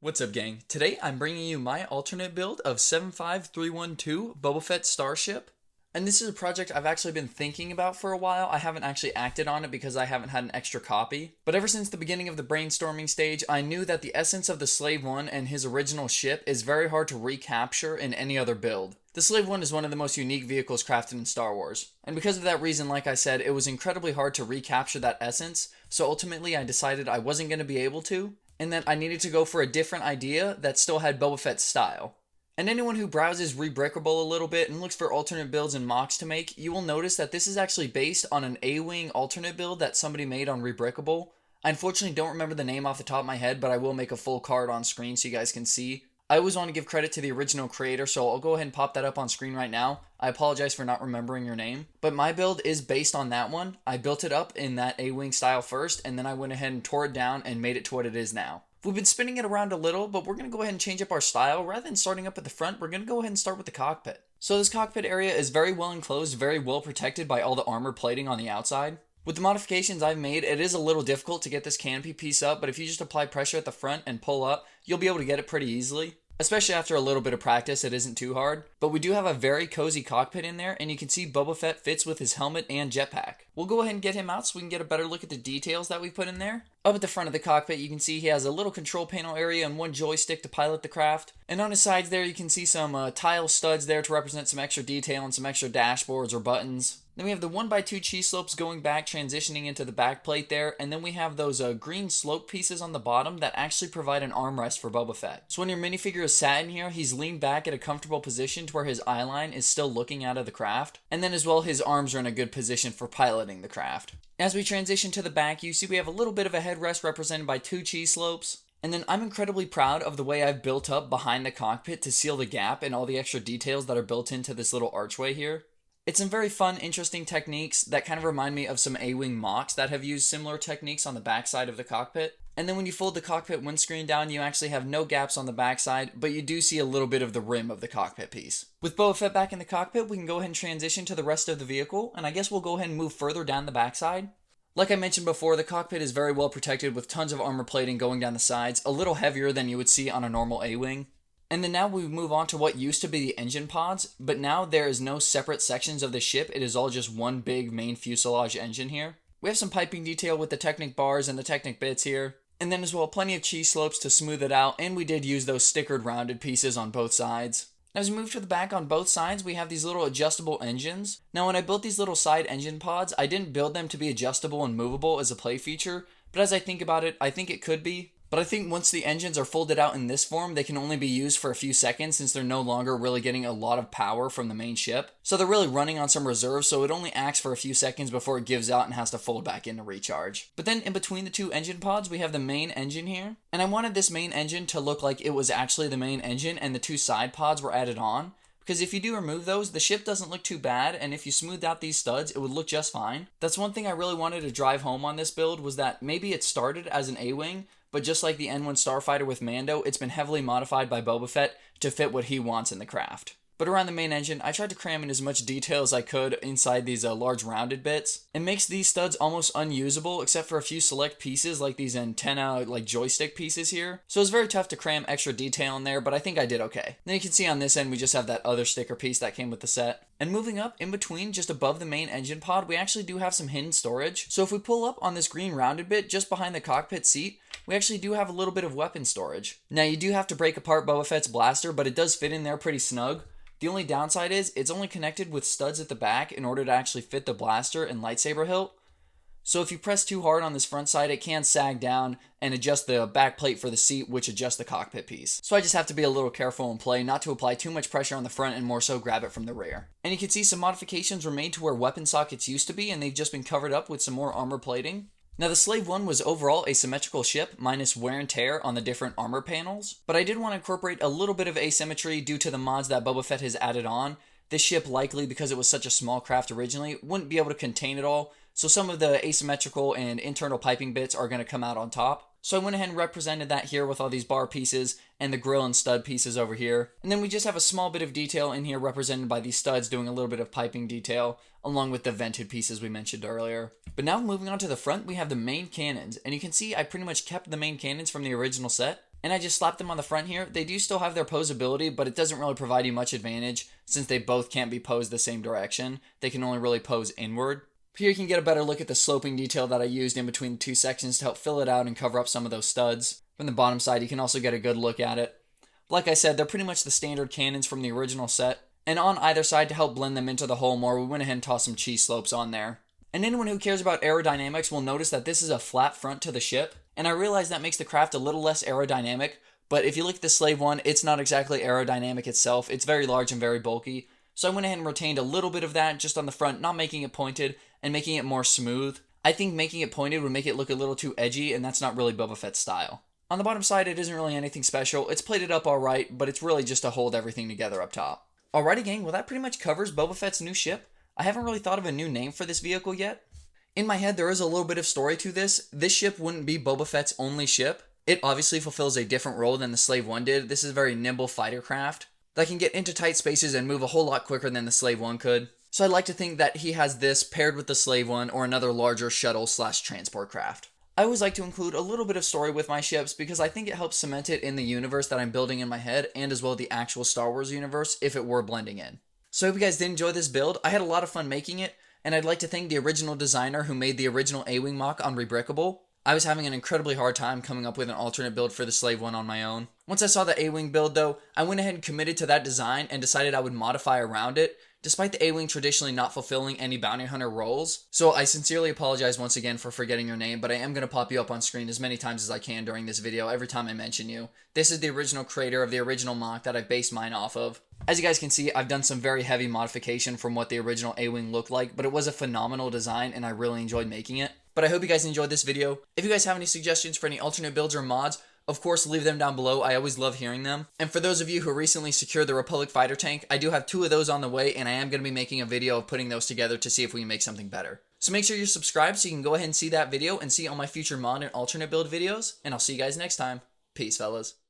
What's up, gang? Today I'm bringing you my alternate build of 75312 Boba Fett Starship. And this is a project I've actually been thinking about for a while. I haven't actually acted on it because I haven't had an extra copy. But ever since the beginning of the brainstorming stage, I knew that the essence of the Slave One and his original ship is very hard to recapture in any other build. The Slave One is one of the most unique vehicles crafted in Star Wars. And because of that reason, like I said, it was incredibly hard to recapture that essence. So ultimately I decided I wasn't going to be able to, and that I needed to go for a different idea that still had Boba Fett's style. And anyone who browses Rebrickable a little bit and looks for alternate builds and mocks to make, you will notice that this is actually based on an A-Wing alternate build that somebody made on Rebrickable. I unfortunately don't remember the name off the top of my head, but I will make a full card on screen so you guys can see. I always want to give credit to the original creator, so I'll go ahead and pop that up on screen right now. I apologize for not remembering your name, but my build is based on that one. I built it up in that A-Wing style first, and then I went ahead and tore it down and made it to what it is now. We've been spinning it around a little, but we're going to go ahead and change up our style. Rather than starting up at the front, we're going to go ahead and start with the cockpit. So this cockpit area is very well enclosed, very well protected by all the armor plating on the outside. With the modifications I've made, it is a little difficult to get this canopy piece up, but if you just apply pressure at the front and pull up, you'll be able to get it pretty easily. Especially after a little bit of practice, it isn't too hard. But we do have a very cozy cockpit in there, and you can see Boba Fett fits with his helmet and jetpack. We'll go ahead and get him out so we can get a better look at the details that we put in there. Up at the front of the cockpit, you can see he has a little control panel area and one joystick to pilot the craft. And on his sides there, you can see some tile studs there to represent some extra detail and some extra dashboards or buttons. Then we have the 1x2 cheese slopes going back, transitioning into the back plate there, and then we have those green slope pieces on the bottom that actually provide an armrest for Boba Fett. So when your minifigure is sat in here, he's leaned back at a comfortable position to where his eye line is still looking out of the craft, and then as well his arms are in a good position for piloting the craft. As we transition to the back, you see we have a little bit of a headrest represented by 2 cheese slopes. And then I'm incredibly proud of the way I've built up behind the cockpit to seal the gap and all the extra details that are built into this little archway here. It's some very fun, interesting techniques that kind of remind me of some A-Wing mocks that have used similar techniques on the backside of the cockpit. And then when you fold the cockpit windscreen down, you actually have no gaps on the backside, but you do see a little bit of the rim of the cockpit piece. With Boba Fett back in the cockpit, we can go ahead and transition to the rest of the vehicle, and I guess we'll go ahead and move further down the backside. Like I mentioned before, the cockpit is very well protected with tons of armor plating going down the sides, a little heavier than you would see on a normal A-Wing. And then now we move on to what used to be the engine pods, but now there is no separate sections of the ship. It is all just one big main fuselage engine here. We have some piping detail with the Technic bars and the Technic bits here. And then as well, plenty of cheese slopes to smooth it out, and we did use those stickered rounded pieces on both sides. As we move to the back on both sides, we have these little adjustable engines. Now when I built these little side engine pods, I didn't build them to be adjustable and movable as a play feature, but as I think about it, I think it could be. But I think once the engines are folded out in this form, they can only be used for a few seconds since they're no longer really getting a lot of power from the main ship. So they're really running on some reserve, so it only acts for a few seconds before it gives out and has to fold back in to recharge. But then in between the 2 engine pods, we have the main engine here. And I wanted this main engine to look like it was actually the main engine and the 2 side pods were added on. Because if you do remove those, the ship doesn't look too bad, and if you smoothed out these studs, it would look just fine. That's one thing I really wanted to drive home on this build, was that maybe it started as an A-Wing, but just like the N1 Starfighter with Mando, it's been heavily modified by Boba Fett to fit what he wants in the craft. But around the main engine, I tried to cram in as much detail as I could inside these large rounded bits. It makes these studs almost unusable except for a few select pieces like these antenna joystick pieces here. So it's very tough to cram extra detail in there, but I think I did okay. Then you can see on this end we just have that other sticker piece that came with the set. And moving up in between, just above the main engine pod, we actually do have some hidden storage. So if we pull up on this green rounded bit just behind the cockpit seat, we actually do have a little bit of weapon storage. Now you do have to break apart Boba Fett's blaster, but it does fit in there pretty snug. The only downside is it's only connected with studs at the back in order to actually fit the blaster and lightsaber hilt. So if you press too hard on this front side, it can sag down and adjust the back plate for the seat, which adjusts the cockpit piece. So I just have to be a little careful and play not to apply too much pressure on the front and more so grab it from the rear. And you can see some modifications were made to where weapon sockets used to be, and they've just been covered up with some more armor plating. Now the Slave One was overall a symmetrical ship, minus wear and tear on the different armor panels, but I did want to incorporate a little bit of asymmetry due to the mods that Boba Fett has added on. This ship, likely because it was such a small craft originally, wouldn't be able to contain it all, so some of the asymmetrical and internal piping bits are going to come out on top. So I went ahead and represented that here with all these bar pieces and the grill and stud pieces over here. And then we just have a small bit of detail in here represented by these studs doing a little bit of piping detail along with the vented pieces we mentioned earlier. But now moving on to the front, we have the main cannons. And you can see I pretty much kept the main cannons from the original set. and I just slapped them on the front here. They do still have their posability, but it doesn't really provide you much advantage since they both can't be posed the same direction. They can only really pose inward. Here you can get a better look at the sloping detail that I used in between the two sections to help fill it out and cover up some of those studs. From the bottom side, you can also get a good look at it. Like I said, they're pretty much the standard cannons from the original set, and on either side to help blend them into the hull more, we went ahead and tossed some cheese slopes on there. And anyone who cares about aerodynamics will notice that this is a flat front to the ship, and I realize that makes the craft a little less aerodynamic, but if you look at the Slave One, it's not exactly aerodynamic itself. It's very large and very bulky, so I went ahead and retained a little bit of that just on the front, not making it pointed, and making it more smooth. I think making it pointed would make it look a little too edgy, and that's not really Boba Fett's style. On the bottom side, it isn't really anything special. It's plated up alright, but it's really just to hold everything together up top. Alrighty gang, well that pretty much covers Boba Fett's new ship. I haven't really thought of a new name for this vehicle yet. In my head, there is a little bit of story to this. This ship wouldn't be Boba Fett's only ship. It obviously fulfills a different role than the Slave One did. This is a very nimble fighter craft that can get into tight spaces and move a whole lot quicker than the Slave One could. So I'd like to think that he has this paired with the Slave One or another larger shuttle/transport craft. I always like to include a little bit of story with my ships because I think it helps cement it in the universe that I'm building in my head and as well the actual Star Wars universe if it were blending in. So I hope you guys did enjoy this build. I had a lot of fun making it, and I'd like to thank the original designer who made the original A-Wing mock on Rebrickable. I was having an incredibly hard time coming up with an alternate build for the Slave One on my own. Once I saw the A-Wing build though, I went ahead and committed to that design and decided I would modify around it, despite the A-Wing traditionally not fulfilling any bounty hunter roles. So I sincerely apologize once again for forgetting your name, but I am going to pop you up on screen as many times as I can during this video every time I mention you. This is the original creator of the original mock that I based mine off of. As you guys can see, I've done some very heavy modification from what the original A-Wing looked like, but it was a phenomenal design and I really enjoyed making it. But I hope you guys enjoyed this video. If you guys have any suggestions for any alternate builds or mods, of course, leave them down below. I always love hearing them. And for those of you who recently secured the Republic fighter tank, I do have 2 of those on the way, and I am going to be making a video of putting those together to see if we can make something better. So make sure you're subscribed so you can go ahead and see that video and see all my future mod and alternate build videos. And I'll see you guys next time. Peace, fellas.